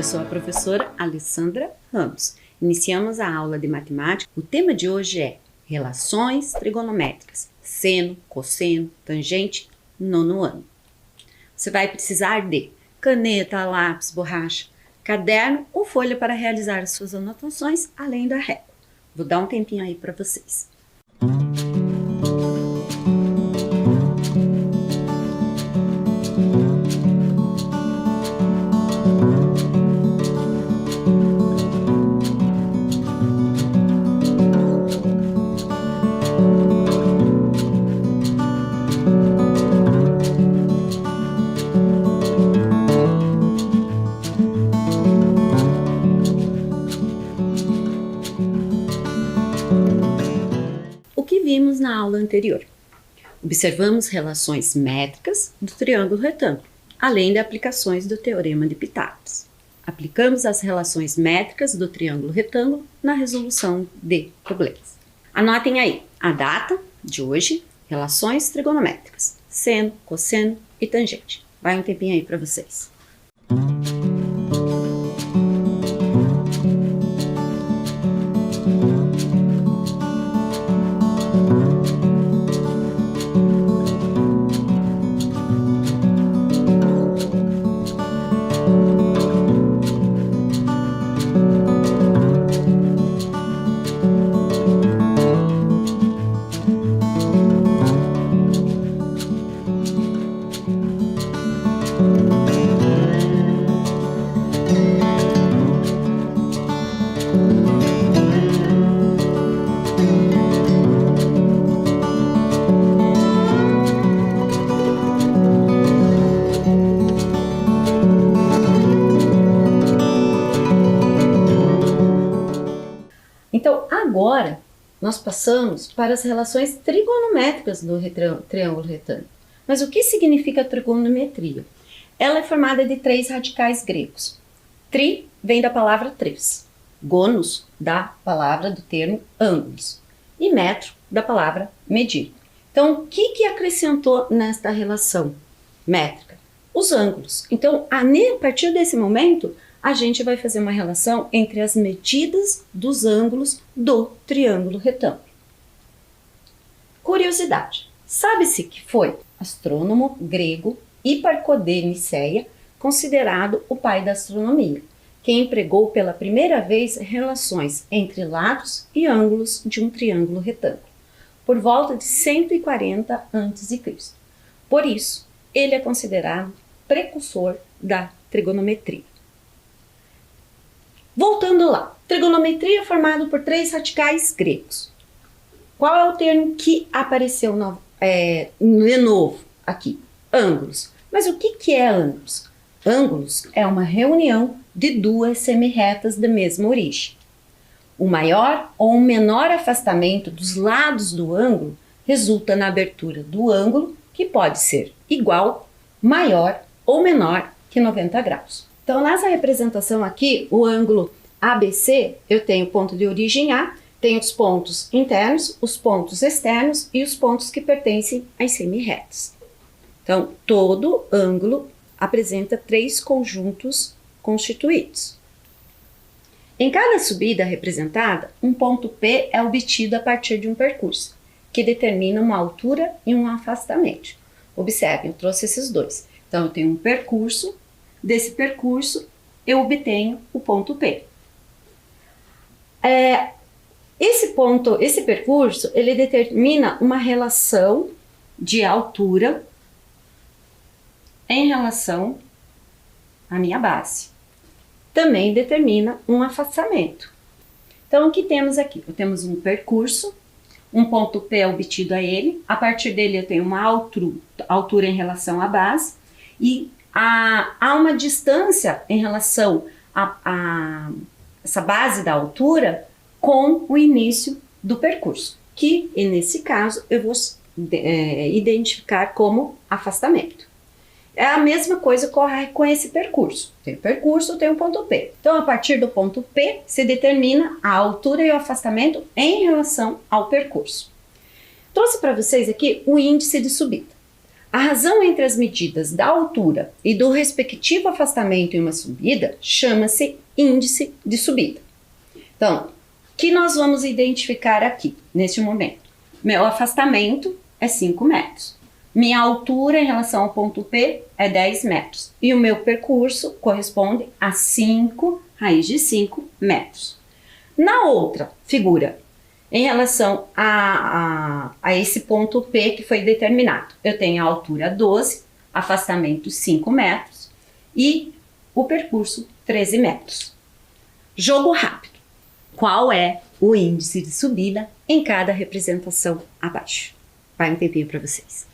Eu sou a professora Alessandra Ramos. Iniciamos a aula de matemática. O tema de hoje é relações trigonométricas, seno, cosseno, tangente, nono ano. Você vai precisar de caneta, lápis, borracha, caderno ou folha para realizar as suas anotações, além da régua. Vou dar um tempinho aí para vocês. O que vimos na aula anterior? Observamos relações métricas do triângulo retângulo, além de aplicações do teorema de Pitágoras. Aplicamos as relações métricas do triângulo retângulo na resolução de problemas. Anotem aí a data de hoje, relações trigonométricas, seno, cosseno e tangente. Vai um tempinho aí para vocês. Então, agora, nós passamos para as relações trigonométricas do triângulo retângulo. Mas o que significa trigonometria? Ela é formada de 3 radicais gregos. Tri vem da palavra três, gonos da palavra do termo ângulos e metro da palavra medir. Então, o que acrescentou nesta relação métrica? Os ângulos. Então, a partir desse momento, a gente vai fazer uma relação entre as medidas dos ângulos do triângulo retângulo. Curiosidade: sabe-se que foi astrônomo grego Hiparco de Niceia, considerado o pai da astronomia, quem empregou pela primeira vez relações entre lados e ângulos de um triângulo retângulo, por volta de 140 a.C. Por isso, ele é considerado precursor da trigonometria. Voltando lá, trigonometria é formada por 3 radicais gregos. Qual é o termo que apareceu de novo aqui? Ângulos. Mas o que é ângulos? Ângulos é uma reunião de 2 semirretas da mesma origem. O maior ou menor afastamento dos lados do ângulo resulta na abertura do ângulo, que pode ser igual, maior ou menor que 90 graus. Então, nessa representação aqui, o ângulo ABC, eu tenho o ponto de origem A, tenho os pontos internos, os pontos externos e os pontos que pertencem às semirretas. Então, todo ângulo apresenta 3 conjuntos constituídos. Em cada subida representada, um ponto P é obtido a partir de um percurso, que determina uma altura e um afastamento. Observem, eu trouxe esses dois. Então, eu tenho um percurso. Desse percurso, eu obtenho o ponto P. Esse percurso, ele determina uma relação de altura em relação à minha base. Também determina um afastamento. Então, o que temos aqui? Temos um percurso, um ponto P é obtido a ele, a partir dele eu tenho uma altura em relação à base, e há uma distância em relação a essa base da altura com o início do percurso, que nesse caso eu vou identificar como afastamento. É a mesma coisa ocorre com esse percurso. Tem percurso, tem um ponto P. Então, a partir do ponto P, se determina a altura e o afastamento em relação ao percurso. Trouxe para vocês aqui o índice de subida. A razão entre as medidas da altura e do respectivo afastamento em uma subida chama-se índice de subida. Então, o que nós vamos identificar aqui, neste momento? Meu afastamento é 5 metros. Minha altura em relação ao ponto P é 10 metros. E o meu percurso corresponde a 5 raiz de 5 metros. Na outra figura, em relação a esse ponto P que foi determinado, eu tenho a altura 12, afastamento 5 metros e o percurso 13 metros. Jogo rápido. Qual é o índice de subida em cada representação abaixo? Vai um tempinho para vocês.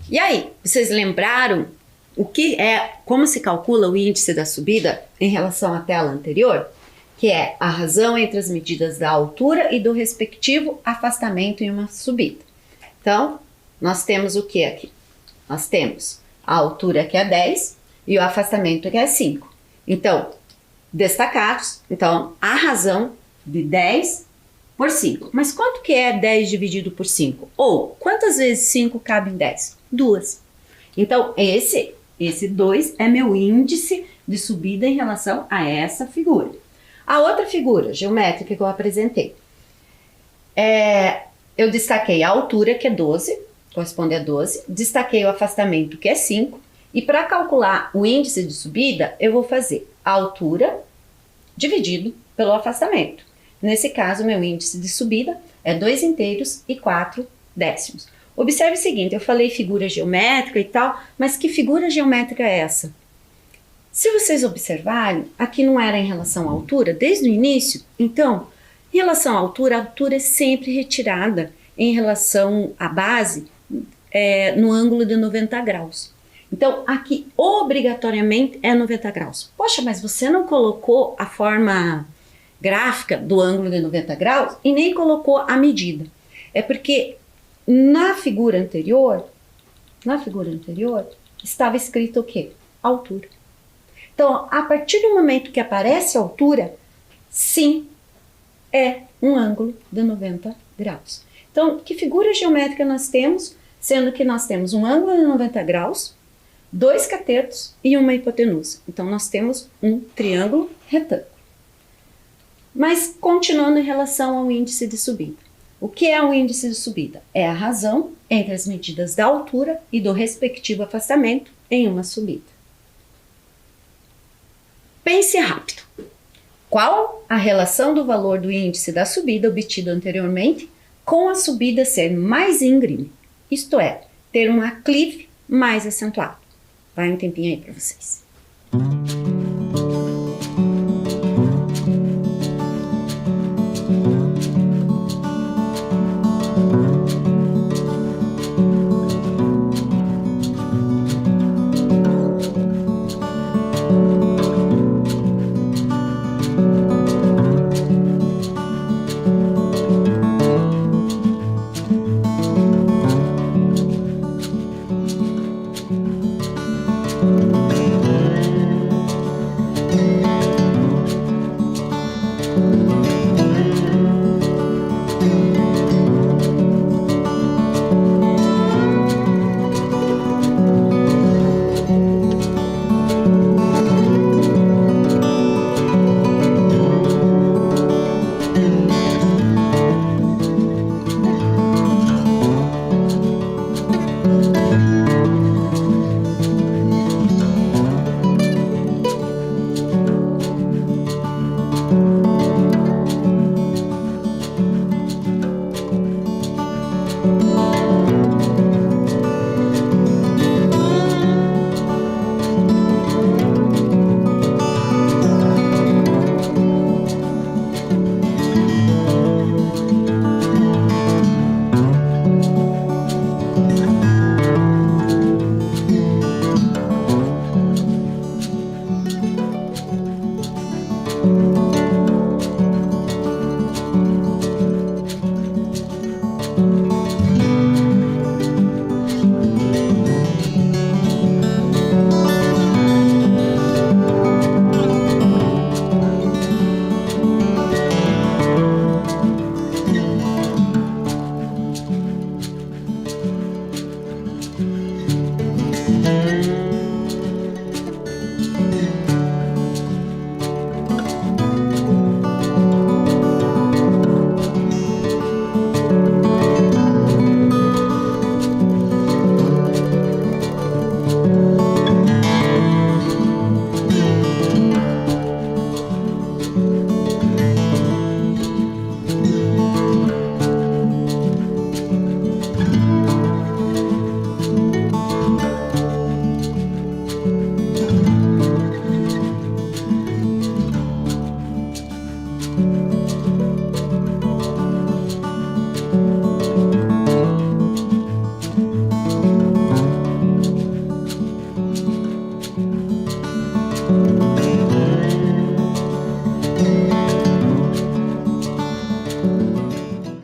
E aí, vocês lembraram como se calcula o índice da subida em relação à tela anterior? Que é a razão entre as medidas da altura e do respectivo afastamento em uma subida. Então, nós temos o que aqui? Nós temos a altura que é 10 e o afastamento que é 5. Então, destacados, a razão de 10 por 5. Mas quanto que é 10 dividido por 5? Ou, quantas vezes 5 cabe em 10? 2. Então, esse 2 é meu índice de subida em relação a essa figura. A outra figura geométrica que eu apresentei, eu destaquei a altura, que é 12, corresponde a 12, destaquei o afastamento, que é 5, e para calcular o índice de subida, eu vou fazer a altura dividido pelo afastamento. Nesse caso, meu índice de subida é 2 inteiros e 4 décimos. Observe o seguinte, eu falei figura geométrica e tal, mas que figura geométrica é essa? Se vocês observarem, aqui não era em relação à altura, desde o início, então, em relação à altura, a altura é sempre retirada em relação à base no ângulo de 90 graus. Então, aqui obrigatoriamente é 90 graus. Poxa, mas você não colocou a forma gráfica do ângulo de 90 graus e nem colocou a medida. É porque na figura anterior estava escrito o quê? Altura. Então, a partir do momento que aparece a altura, sim, é um ângulo de 90 graus. Então, que figura geométrica nós temos? Sendo que nós temos um ângulo de 90 graus, 2 catetos e uma hipotenusa. Então, nós temos um triângulo retângulo. Mas, continuando em relação ao índice de subida. O que é o índice de subida? É a razão entre as medidas da altura e do respectivo afastamento em uma subida. Pense rápido. Qual a relação do valor do índice da subida obtido anteriormente com a subida ser mais íngreme? Isto é, ter um aclive mais acentuado. Vai um tempinho aí para vocês.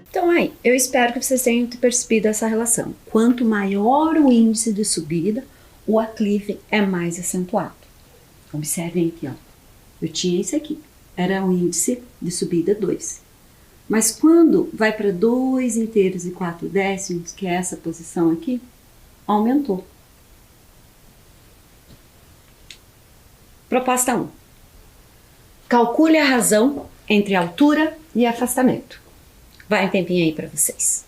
Então aí, eu espero que vocês tenham percebido essa relação. Quanto maior o índice de subida, o aclive é mais acentuado. Observem aqui, ó. Eu tinha isso aqui, era o índice de subida 2. Mas quando vai para 2 inteiros e 4 décimos, que é essa posição aqui, aumentou. Proposta 1. Calcule a razão entre altura e afastamento. Vai um tempinho aí para vocês.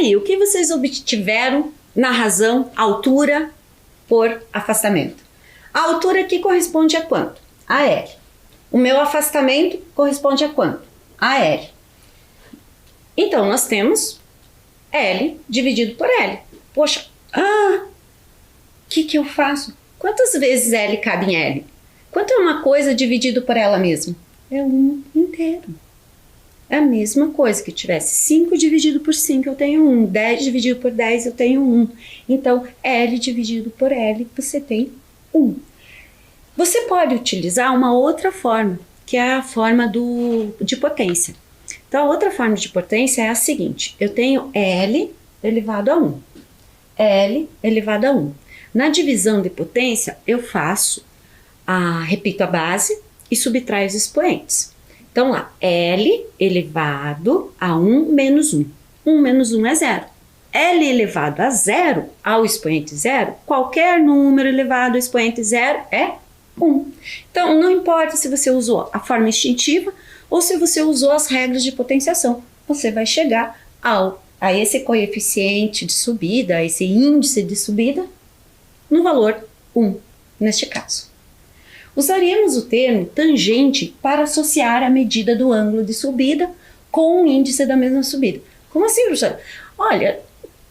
aí, o que vocês obtiveram na razão altura por afastamento? A altura aqui corresponde a quanto? A L. O meu afastamento corresponde a quanto? A L. Então, nós temos L dividido por L. Poxa, o que eu faço? Quantas vezes L cabe em L? Quanto é uma coisa dividido por ela mesma? É 1 inteiro. É a mesma coisa que tivesse 5 dividido por 5, eu tenho 1. 10 dividido por 10, eu tenho 1. Então, L dividido por L, você tem 1. Você pode utilizar uma outra forma, que é a forma de potência. Então, a outra forma de potência é a seguinte. Eu tenho L elevado a 1. L elevado a 1. Na divisão de potência, eu repito a base e subtraio os expoentes. Então, lá, L elevado a 1 menos 1. 1 menos 1 é 0. L elevado a 0, ao expoente 0, qualquer número elevado ao expoente 0 é 1. Então, não importa se você usou a forma instintiva ou se você usou as regras de potenciação, você vai chegar a esse coeficiente de subida, a esse índice de subida, no valor 1, neste caso. Usaríamos o termo tangente para associar a medida do ângulo de subida com o índice da mesma subida. Como assim, professora? Olha,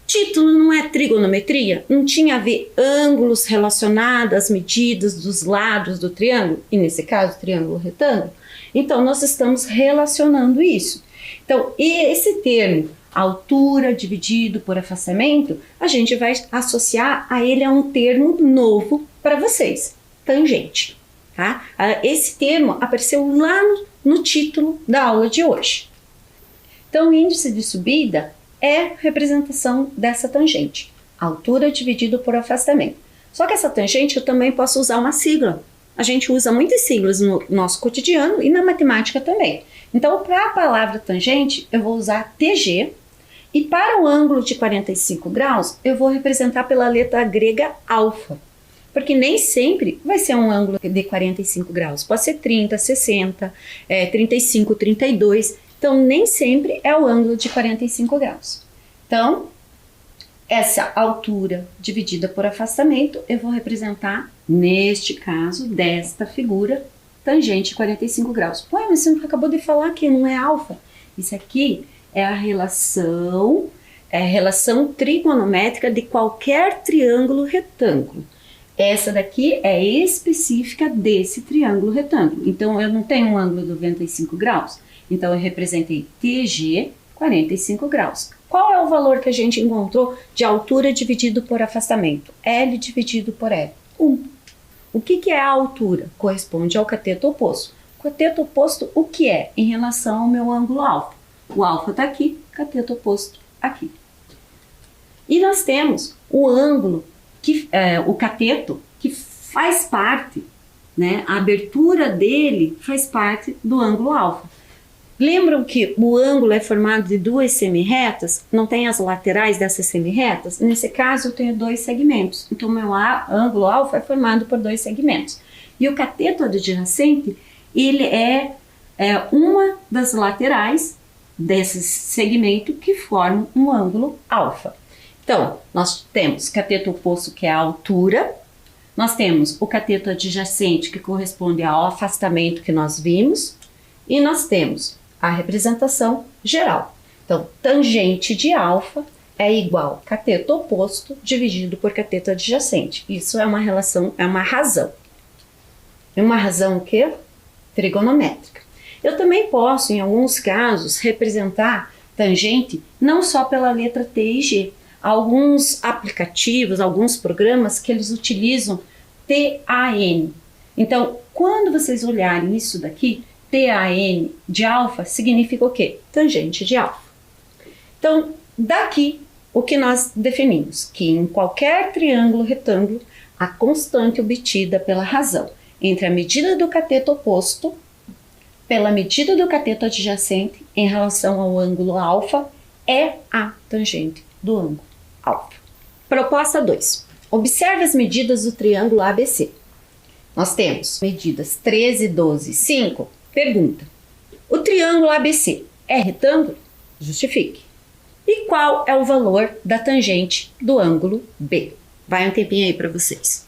título não é trigonometria? Não tinha a ver ângulos relacionados às medidas dos lados do triângulo? E nesse caso, triângulo retângulo? Então, nós estamos relacionando isso. Então, esse termo, altura dividido por afastamento, a gente vai associar a ele a um termo novo para vocês, tangente. Tá? Esse termo apareceu lá no título da aula de hoje. Então, o índice de subida é representação dessa tangente, altura dividido por afastamento. Só que essa tangente eu também posso usar uma sigla. A gente usa muitas siglas no nosso cotidiano e na matemática também. Então, para a palavra tangente, eu vou usar TG, e para o ângulo de 45 graus, eu vou representar pela letra grega alfa. Porque nem sempre vai ser um ângulo de 45 graus. Pode ser 30, 60, 35, 32. Então, nem sempre é o ângulo de 45 graus. Então, essa altura dividida por afastamento, eu vou representar, neste caso, desta figura, tangente 45 graus. Ué, mas você acabou de falar que não é alfa. Isso aqui é a relação trigonométrica de qualquer triângulo retângulo. Essa daqui é específica desse triângulo retângulo. Então, eu não tenho um ângulo de 95 graus. Então, eu representei TG 45 graus. Qual é o valor que a gente encontrou de altura dividido por afastamento? L dividido por L. 1. O que é a altura? Corresponde ao cateto oposto. Cateto oposto, o que é? Em relação ao meu ângulo alfa. O alfa está aqui, cateto oposto aqui. E nós temos o ângulo, o cateto, que faz parte, né, a abertura dele faz parte do ângulo alfa. Lembram que o ângulo é formado de duas semirretas? Não tem as laterais dessas semirretas? Nesse caso, eu tenho dois segmentos. Então, meu ângulo alfa é formado por dois segmentos. E o cateto adjacente, ele é uma das laterais desse segmento que formam um ângulo alfa. Então, nós temos cateto oposto, que é a altura. Nós temos o cateto adjacente, que corresponde ao afastamento que nós vimos. E nós temos a representação geral. Então, tangente de alfa é igual cateto oposto dividido por cateto adjacente. Isso é uma relação, é uma razão. É uma razão o quê? Trigonométrica. Eu também posso, em alguns casos, representar tangente não só pela letra T e G. Alguns aplicativos, alguns programas que eles utilizam TAN. Então, quando vocês olharem isso daqui, TAN de alfa significa o quê? Tangente de alfa. Então, daqui, o que nós definimos? Que em qualquer triângulo retângulo, a constante obtida pela razão entre a medida do cateto oposto pela medida do cateto adjacente em relação ao ângulo alfa é a tangente do ângulo alfa. Proposta 2. Observe as medidas do triângulo ABC. Nós temos medidas 13, 12 e 5. Pergunta: o triângulo ABC é retângulo? Justifique. E qual é o valor da tangente do ângulo B. Vai um tempinho aí para vocês.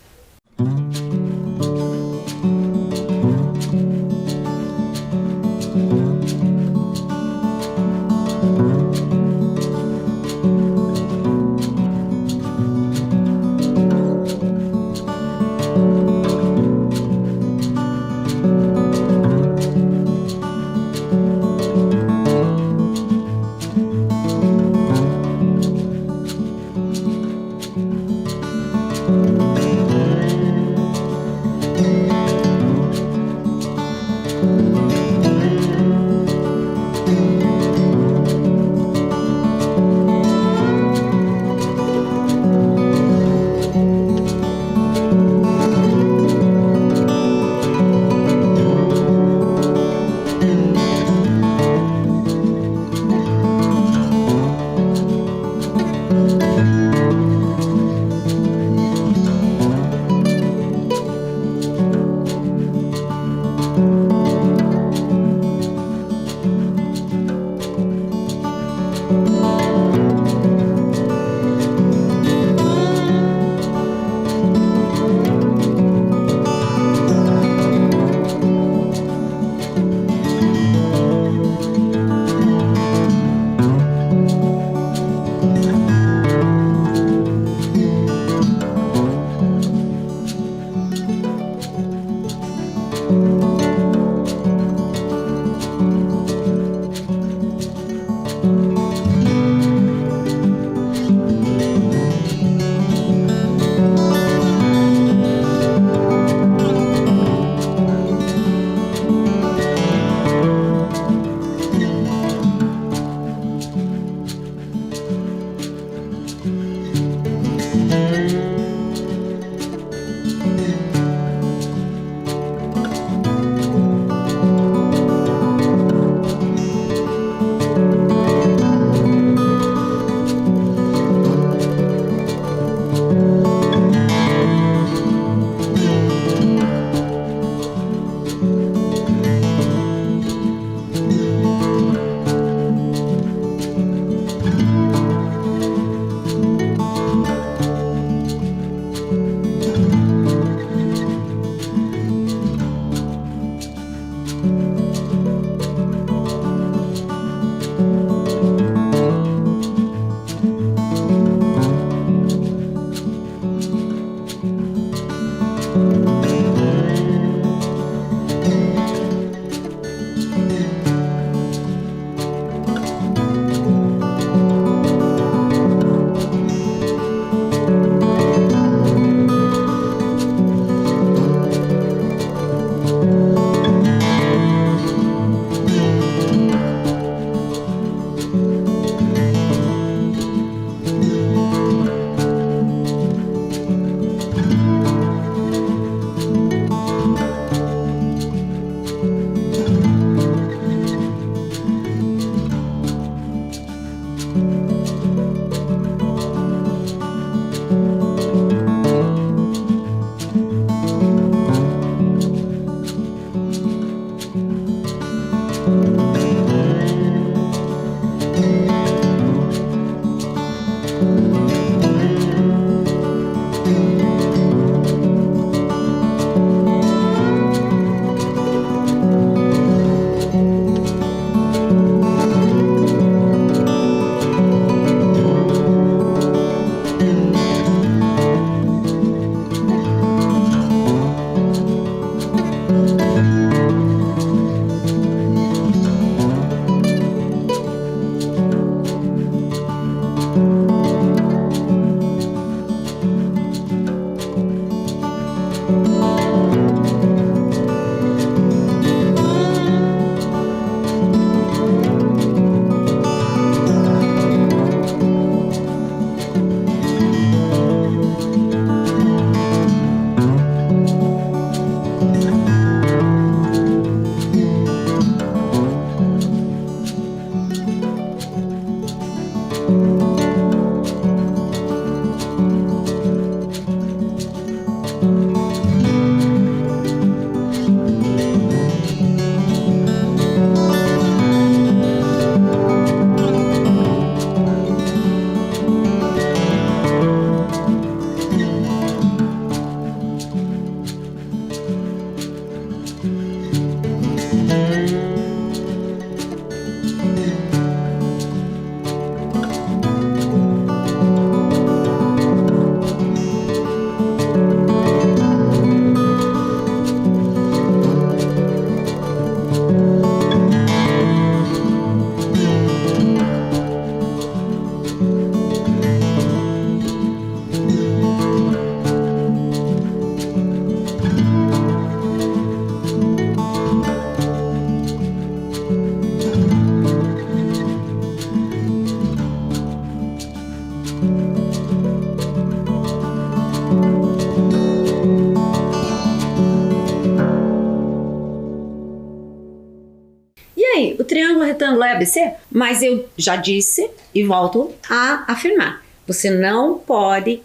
aí, o triângulo retângulo é ABC? Mas eu já disse e volto a afirmar. Você não pode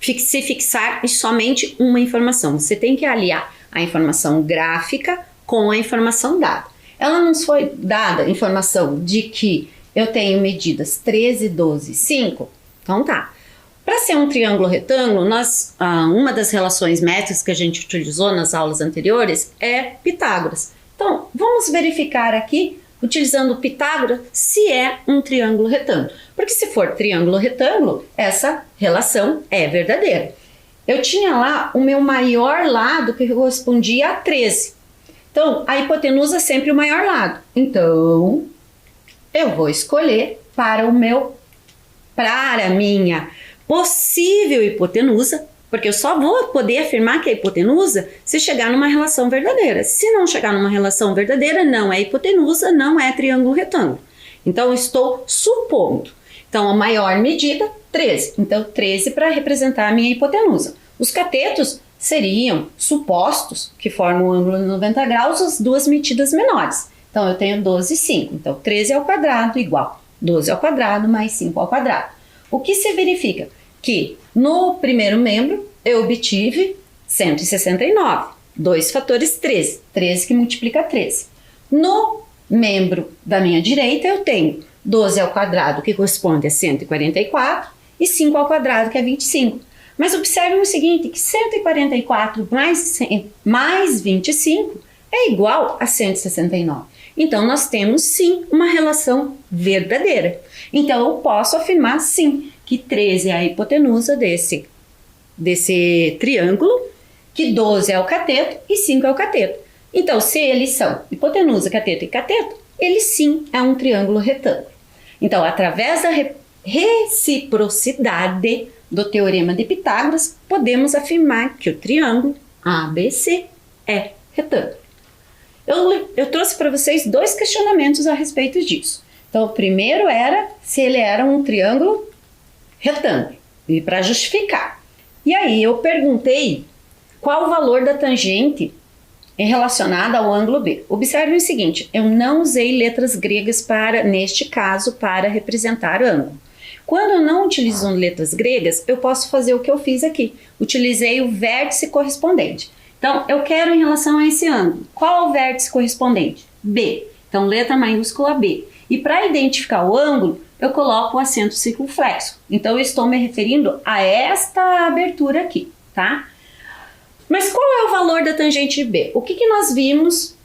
se fixar em somente uma informação. Você tem que aliar a informação gráfica com a informação dada. Ela nos foi dada a informação de que eu tenho medidas 13, 12, 5. Então tá. Para ser um triângulo retângulo, uma das relações métricas que a gente utilizou nas aulas anteriores é Pitágoras. Então, vamos verificar aqui, utilizando Pitágoras, se é um triângulo retângulo. Porque se for triângulo retângulo, essa relação é verdadeira. Eu tinha lá o meu maior lado que correspondia a 13. Então, a hipotenusa é sempre o maior lado. Então, eu vou escolher para a minha possível hipotenusa, porque eu só vou poder afirmar que é hipotenusa se chegar numa relação verdadeira. Se não chegar numa relação verdadeira, não é hipotenusa, não é triângulo retângulo. Então, eu estou supondo. Então, a maior medida, 13. Então, 13 para representar a minha hipotenusa. Os catetos seriam supostos que formam o ângulo de 90 graus as duas medidas menores. Então, eu tenho 12 e 5. Então, 13 ao quadrado igual 12 ao quadrado mais 5 ao quadrado. O que se verifica? Que no primeiro membro eu obtive 169. 2 fatores 13. 13 que multiplica 13. No membro da minha direita eu tenho 12 ao quadrado, que corresponde a 144, e 5 ao quadrado, que é 25. Mas observem o seguinte, que 144 mais 25 é igual a 169. Então, nós temos, sim, uma relação verdadeira. Então, eu posso afirmar, sim, que 13 é a hipotenusa desse triângulo, que 12 é o cateto e 5 é o cateto. Então, se eles são hipotenusa, cateto e cateto, ele, sim, é um triângulo retângulo. Então, através da reciprocidade do Teorema de Pitágoras, podemos afirmar que o triângulo ABC é retângulo. Eu trouxe para vocês 2 questionamentos a respeito disso. Então, o primeiro era se ele era um triângulo retângulo, e para justificar. E aí eu perguntei qual o valor da tangente relacionada ao ângulo B. Observe o seguinte, eu não usei letras gregas neste caso, para representar o ângulo. Quando eu não utilizo letras gregas, eu posso fazer o que eu fiz aqui. Utilizei o vértice correspondente. Então, eu quero em relação a esse ângulo. Qual é o vértice correspondente? B. Então, letra maiúscula B. E para identificar o ângulo, eu coloco o acento circunflexo. Então, eu estou me referindo a esta abertura aqui, tá? Mas qual é o valor da tangente de B? O que nós vimos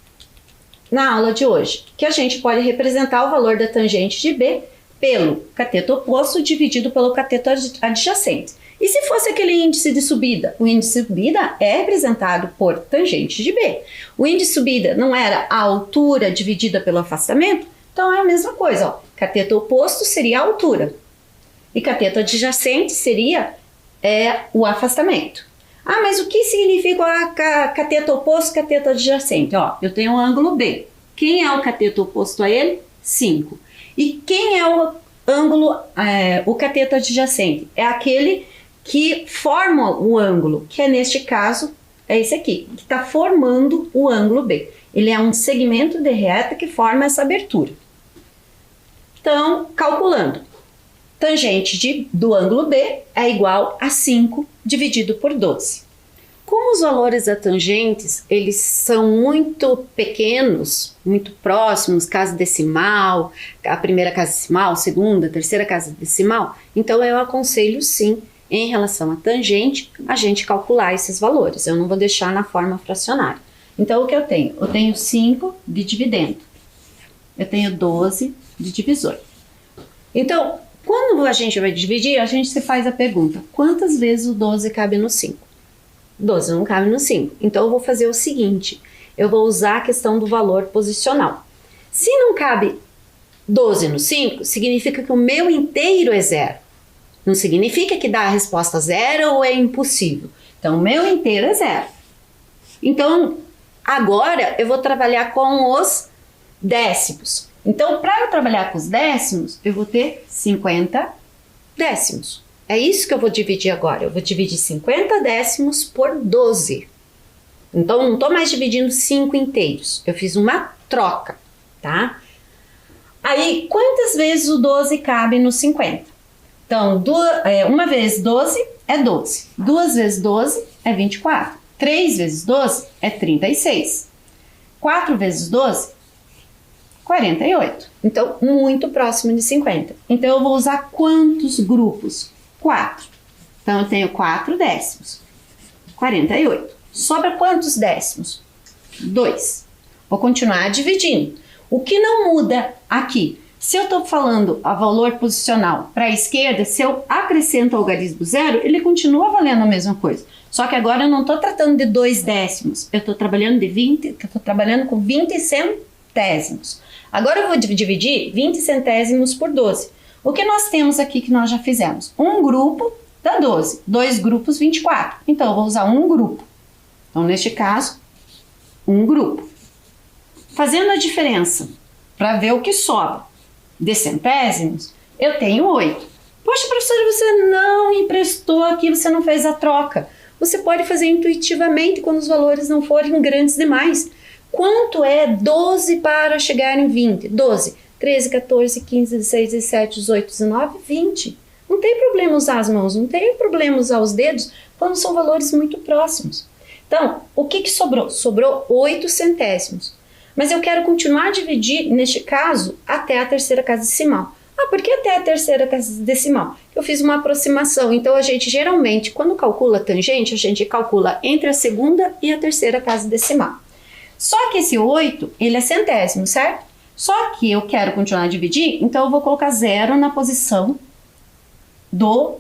na aula de hoje? Que a gente pode representar o valor da tangente de B pelo cateto oposto dividido pelo cateto adjacente. E se fosse aquele índice de subida? O índice de subida é representado por tangente de B. O índice de subida não era a altura dividida pelo afastamento? Então é a mesma coisa, ó. Cateto oposto seria a altura. E cateto adjacente seria o afastamento. Ah, mas o que significa cateto oposto e cateto adjacente? Ó, eu tenho o ângulo B. Quem é o cateto oposto a ele? 5. E quem é o ângulo, o cateto adjacente? É aquele que forma o ângulo, que é neste caso, é esse aqui, que está formando o ângulo B. Ele é um segmento de reta que forma essa abertura. Então, calculando, tangente do ângulo B é igual a 5 dividido por 12. Como os valores da tangentes, eles são muito pequenos, muito próximos, casa decimal, a primeira casa decimal, a segunda, a terceira casa decimal, então eu aconselho sim, em relação à tangente, a gente calcular esses valores. Eu não vou deixar na forma fracionária. Então, o que eu tenho? Eu tenho 5 de dividendo. Eu tenho 12 de divisor. Então, quando a gente vai dividir, a gente se faz a pergunta, quantas vezes o 12 cabe no 5? 12 não cabe no 5. Então, eu vou fazer o seguinte, eu vou usar a questão do valor posicional. Se não cabe 12 no 5, significa que o meu inteiro é 0. Não significa que dá a resposta 0 ou é impossível. Então, o meu inteiro é 0. Então, agora eu vou trabalhar com os décimos. Então, para eu trabalhar com os décimos, eu vou ter 50 décimos. É isso que eu vou dividir agora. Eu vou dividir 50 décimos por 12. Então, não estou mais dividindo 5 inteiros. Eu fiz uma troca, tá? Aí, quantas vezes o 12 cabe no 50? Então, uma vezes 12 é 12. 2 vezes 12 é 24. 3 vezes 12 é 36. 4 vezes 12, 48. Então, muito próximo de 50. Então, eu vou usar quantos grupos? 4. Então, eu tenho 4 décimos. 48. Sobra quantos décimos? 2. Vou continuar dividindo. O que não muda aqui? Se eu estou falando a valor posicional para a esquerda, se eu acrescento o algarismo zero, ele continua valendo a mesma coisa. Só que agora eu não estou tratando de 2 décimos. Eu estou trabalhando com 20 centésimos. Agora eu vou dividir 20 centésimos por 12. O que nós temos aqui que nós já fizemos? Um grupo dá 12. 2 grupos, 24. Então, eu vou usar um grupo. Então, neste caso, um grupo. Fazendo a diferença para ver o que sobra de centésimos, eu tenho 8. Poxa, professora, você não emprestou aqui, você não fez a troca. Você pode fazer intuitivamente quando os valores não forem grandes demais. Quanto é 12 para chegar em 20? 12, 13, 14, 15, 16, 17, 18, 19, 20. Não tem problema usar as mãos, não tem problema usar os dedos quando são valores muito próximos. Então, o que sobrou? Sobrou 8 centésimos. Mas eu quero continuar a dividir, neste caso, até a terceira casa decimal. Ah, por que até a terceira casa decimal? Eu fiz uma aproximação. Então, a gente geralmente, quando calcula tangente, a gente calcula entre a segunda e a terceira casa decimal. Só que esse 8, ele é centésimo, certo? Só que eu quero continuar a dividir, então eu vou colocar 0 na posição do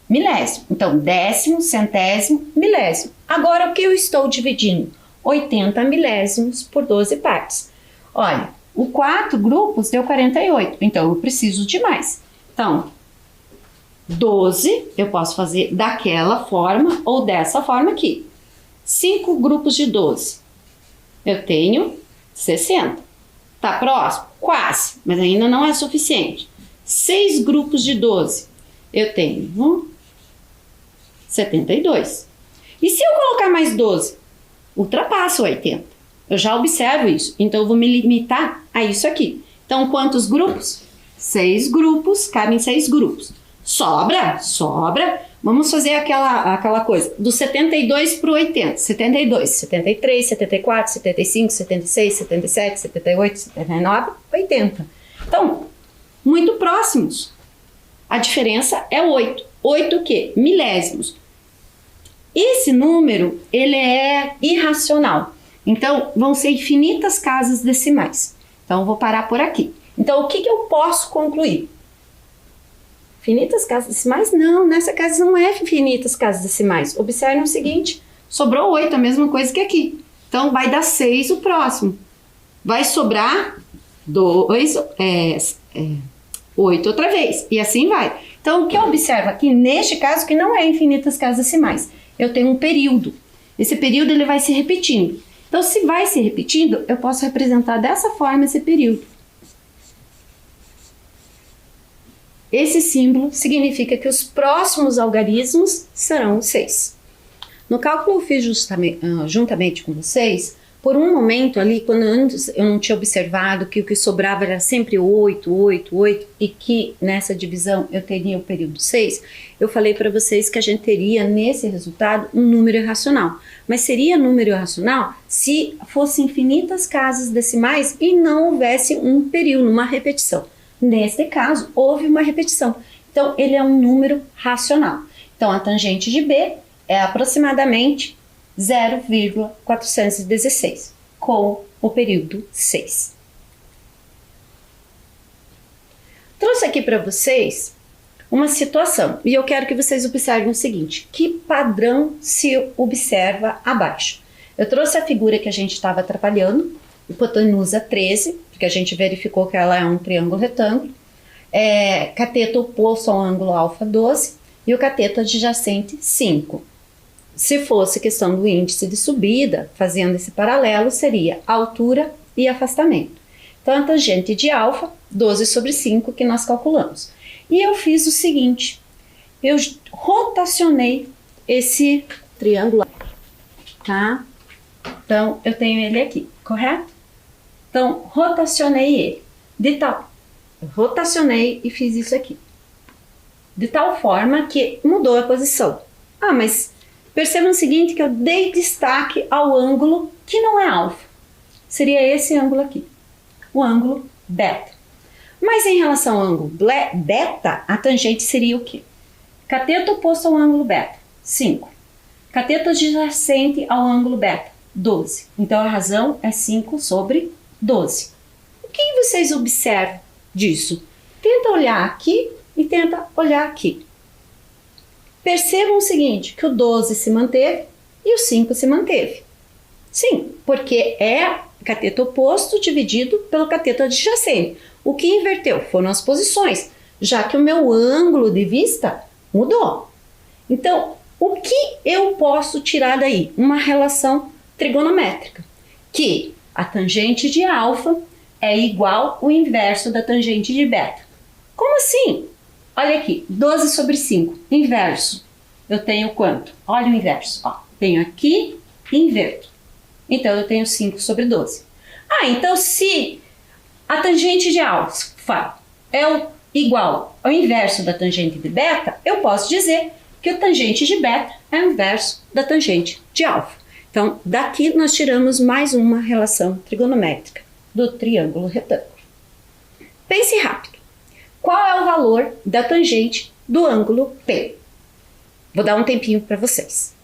milésimo. Então, décimo, centésimo, milésimo. Agora, o que eu estou dividindo? 80 milésimos por 12 partes. Olha, o 4 grupos deu 48, então eu preciso de mais. Então, 12 eu posso fazer daquela forma ou dessa forma aqui. 5 grupos de 12, eu tenho 60. Tá próximo? Quase, mas ainda não é suficiente. 6 grupos de 12, eu tenho 72. E se eu colocar mais 12? Ultrapassa 80. Eu já observo isso, então eu vou me limitar a isso aqui. Então, quantos grupos? 6 grupos, cabem 6 grupos. Sobra? Sobra. Vamos fazer aquela coisa, do 72 para o 80. 72, 73, 74, 75, 76, 77, 78, 79, 80. Então, muito próximos. A diferença é 8. 8 o quê? Milésimos. Esse número, ele é irracional. Então, vão ser infinitas casas decimais. Então, eu vou parar por aqui. Então, o que eu posso concluir? Infinitas casas decimais? Não, nessa casa não é infinitas casas decimais. Observe o seguinte, sobrou 8, a mesma coisa que aqui. Então, vai dar 6 o próximo. Vai sobrar 8 outra vez. E assim vai. Então, o que eu observo aqui, neste caso, que não é infinitas casas decimais. Eu tenho um período. Esse período ele vai se repetindo. Então, se vai se repetindo, eu posso representar dessa forma esse período. Esse símbolo significa que os próximos algarismos serão 6. No cálculo eu fiz juntamente com vocês, por um momento ali, quando antes eu não tinha observado que o que sobrava era sempre 8, 8, 8, e que nessa divisão eu teria o período 6, eu falei para vocês que a gente teria nesse resultado um número irracional. Mas seria número irracional se fossem infinitas casas decimais e não houvesse um período, uma repetição. Neste caso, houve uma repetição. Então, ele é um número racional. Então, a tangente de B é aproximadamente 0,416, com o período 6. Trouxe aqui para vocês uma situação, e eu quero que vocês observem o seguinte, que padrão se observa abaixo. Eu trouxe a figura que a gente estava trabalhando, hipotenusa 13, porque a gente verificou que ela é um triângulo retângulo, cateto oposto ao ângulo alfa 12 e o cateto adjacente 5. Se fosse questão do índice de subida, fazendo esse paralelo, seria altura e afastamento. Então, a tangente de alfa, 12 sobre 5, que nós calculamos. E eu fiz o seguinte, eu rotacionei esse triângulo, tá? Então, eu tenho ele aqui, correto? Então, rotacionei ele. Eu rotacionei e fiz isso aqui. De tal forma que mudou a posição. Ah, mas percebam o seguinte, que eu dei destaque ao ângulo que não é alfa. Seria esse ângulo aqui, o ângulo beta. Mas em relação ao ângulo beta, a tangente seria o quê? Cateto oposto ao ângulo beta, 5. Cateto adjacente ao ângulo beta, 12. Então a razão é 5 sobre 12. O que vocês observam disso? Tenta olhar aqui e tenta olhar aqui. Percebam o seguinte, que o 12 se manteve e o 5 se manteve. Sim, porque é cateto oposto dividido pelo cateto adjacente. O que inverteu foram as posições, já que o meu ângulo de vista mudou. Então, o que eu posso tirar daí? Uma relação trigonométrica, que a tangente de alfa é igual ao inverso da tangente de beta. Como assim? Olha aqui, 12 sobre 5, inverso. Eu tenho quanto? Olha o inverso. Ó, tenho aqui e inverto. Então, eu tenho 5 sobre 12. Ah, então se a tangente de alfa é igual ao inverso da tangente de beta, eu posso dizer que a tangente de beta é o inverso da tangente de alfa. Então, daqui nós tiramos mais uma relação trigonométrica do triângulo retângulo. Pense rápido. Qual é o valor da tangente do ângulo P? Vou dar um tempinho para vocês.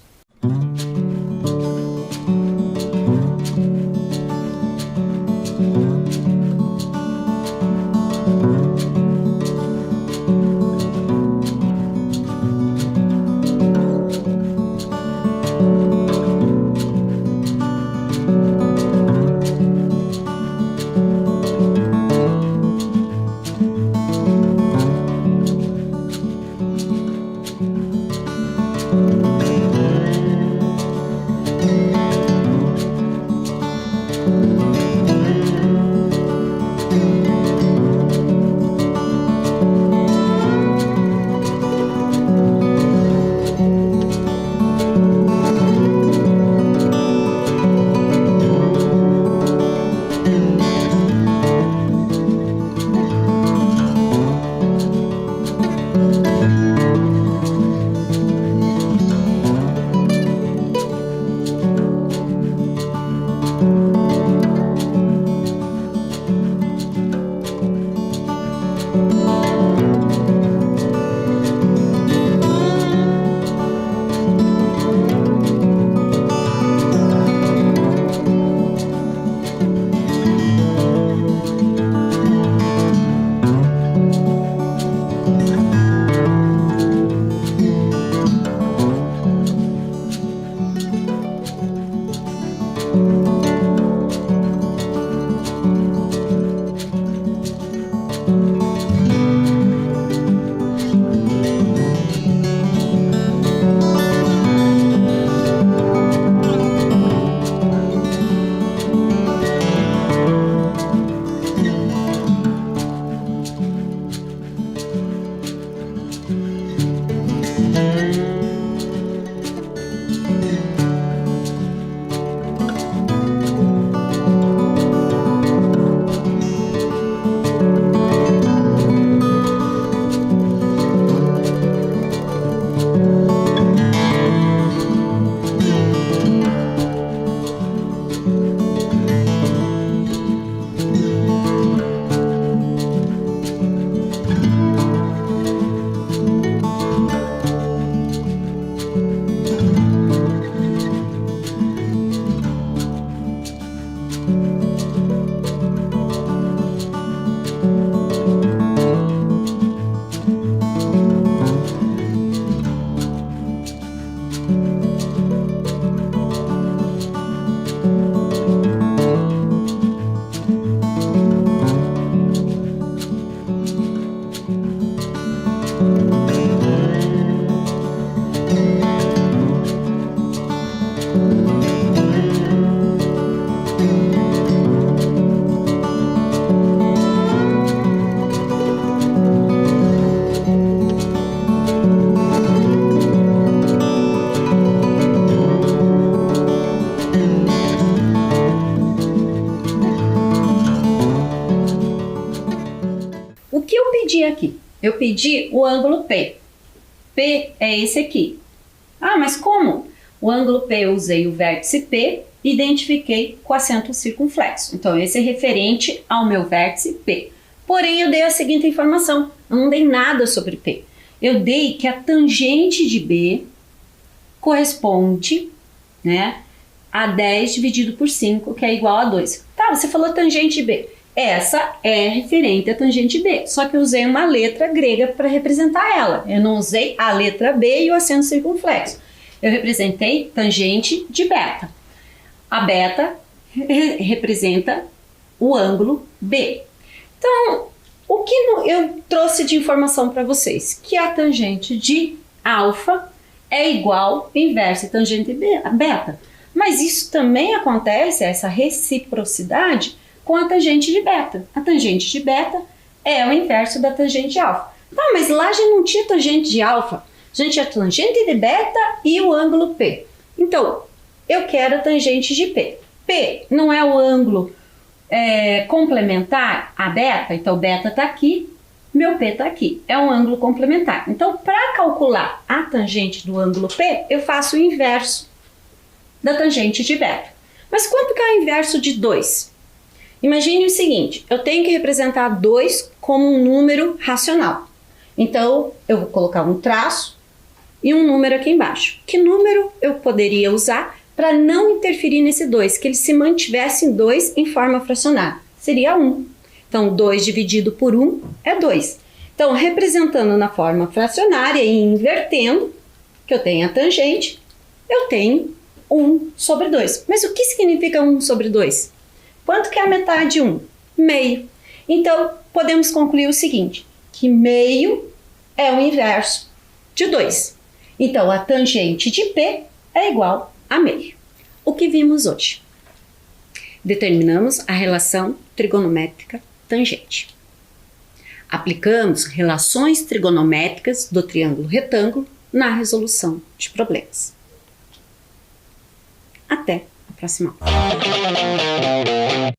eu pedi aqui? Eu pedi o ângulo P. P é esse aqui. Ah, mas como? O ângulo P eu usei o vértice P e identifiquei com acento circunflexo. Então, esse é referente ao meu vértice P. Porém, eu dei a seguinte informação. Eu não dei nada sobre P. Eu dei que a tangente de B corresponde, né, a 10 dividido por 5, que é igual a 2. Tá, você falou tangente B. Essa é referente à tangente B, só que eu usei uma letra grega para representar ela. Eu não usei a letra B e o acento circunflexo. Eu representei tangente de beta. A beta representa o ângulo B. Então, o que eu trouxe de informação para vocês? Que a tangente de alfa é igual inverso tangente beta. Mas isso também acontece, essa reciprocidade, com a tangente de beta. A tangente de beta é o inverso da tangente de alfa. Tá, mas lá a gente não tinha tangente de alfa. A gente tinha tangente de beta e o ângulo P. Então, eu quero a tangente de P. P não é o ângulo complementar a beta? Então, beta está aqui, meu P está aqui. É um ângulo complementar. Então, para calcular a tangente do ângulo P, eu faço o inverso da tangente de beta. Mas quanto que é o inverso de 2? Imagine o seguinte, eu tenho que representar 2 como um número racional. Então, eu vou colocar um traço e um número aqui embaixo. Que número eu poderia usar para não interferir nesse 2, que ele se mantivesse em 2 em forma fracionária? Seria 1. Então, 2 dividido por 1 é 2. Então, representando na forma fracionária e invertendo, que eu tenho a tangente, eu tenho 1 sobre 2. Mas o que significa 1 sobre 2? Quanto que é a metade de 1? Meio. Então, podemos concluir o seguinte, que meio é o inverso de 2. Então, a tangente de P é igual a meio. O que vimos hoje? Determinamos a relação trigonométrica tangente. Aplicamos relações trigonométricas do triângulo retângulo na resolução de problemas. Até a próxima aula.